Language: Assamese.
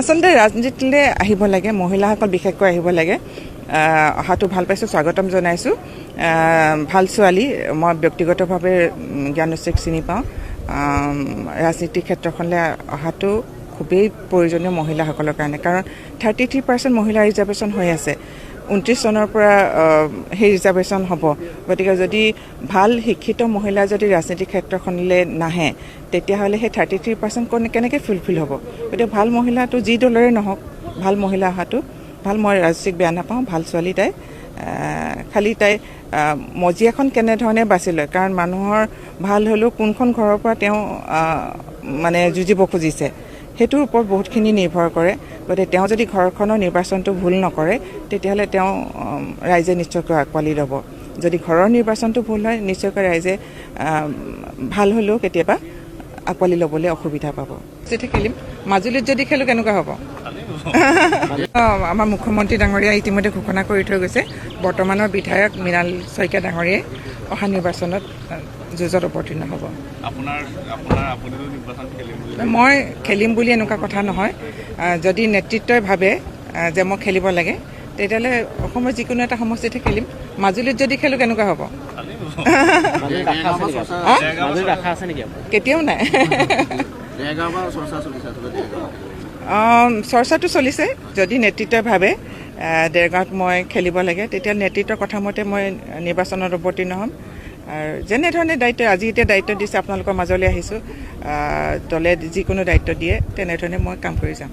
আসলে ৰাজনীতিলৈ আহিব লাগে, মহিলাসকল বিশেষকৈ আহিব লাগে। অহাটো ভাল পাইছোঁ, স্বাগতম জনাইছোঁ। ভাল ছোৱালী, মই ব্যক্তিগতভাৱে জ্ঞানশ্ৰীক চিনি পাওঁ। ৰাজনীতিৰ ক্ষেত্ৰখনলৈ অহাটো খুবেই প্ৰয়োজনীয় মহিলাসকলৰ কাৰণে, কাৰণ 33% মহিলা ৰিজাৰ্ভেশ্যন হৈ আছে। 29 চনৰ পৰা সেই ৰিজাৰ্ভেশ্যন হ'ব। গতিকে যদি ভাল শিক্ষিত মহিলা যদি ৰাজনীতিৰ ক্ষেত্ৰখনলৈ নাহে, তেতিয়াহ'লে সেই 33% কেনেকৈ ফুলফিল হ'ব? গতিকে ভাল মহিলাটো যি দলৰে নহওক, ভাল মহিলা অহাটো ভাল। মই ৰাজশ্ৰীক বেয়া নাপাওঁ, ভাল ছোৱালী তাই। খালি তাই মজিয়াখন কেনেধৰণে বাছি লয়, কাৰণ মানুহৰ ভাল হ'লেও কোনখন ঘৰৰ পৰা তেওঁ মানে যুঁজিব খুজিছে সেইটোৰ ওপৰত বহুতখিনি নিৰ্ভৰ কৰে। গতিকে তেওঁ যদি ঘৰখনৰ নিৰ্বাচনটো ভুল নকৰে, তেতিয়াহ'লে তেওঁ ৰাইজে নিশ্চয়কৈ আঁকোৱালি ল'ব। যদি ঘৰৰ নিৰ্বাচনটো ভুল হয়, নিশ্চয়কৈ ৰাইজে ভাল হ'লেও কেতিয়াবা আঁকোৱালি ল'বলৈ অসুবিধা পাব। যেতিয়া খেলিম, মাজুলীত যদি খেলোঁ কেনেকুৱা হ'ব? আমাৰ মুখ্যমন্ত্ৰী ডাঙৰীয়াই ইতিমধ্যে ঘোষণা কৰি থৈ গৈছে, বৰ্তমানৰ বিধায়ক মৃণাল শইকীয়া ডাঙৰীয়াই অহা নিৰ্বাচনত যুঁজত অৱতীৰ্ণ হ'ব। মই খেলিম বুলি এনেকুৱা কথা নহয়। যদি নেতৃত্বই ভাবে যে মই খেলিব লাগে, তেতিয়াহ'লে অসমৰ যিকোনো এটা সমষ্টিতে খেলিম। মাজুলীত যদি খেলোঁ কেনেকুৱা হ'ব? কেতিয়াও নাই। চৰ্চাটো চলিছে। যদি নেতৃত্বই ভাবে দেৰগাঁৱত মই খেলিব লাগে, তেতিয়া নেতৃত্বৰ কথা মতে মই নিৰ্বাচনত অৱতীৰ্ণ হ'ম। আৰু যেনেধৰণে আজি এতিয়া দায়িত্ব দিছে, আপোনালোকৰ মাজলৈ আহিছোঁ, দলে যিকোনো দায়িত্ব দিয়ে তেনেধৰণে মই কাম কৰি যাম।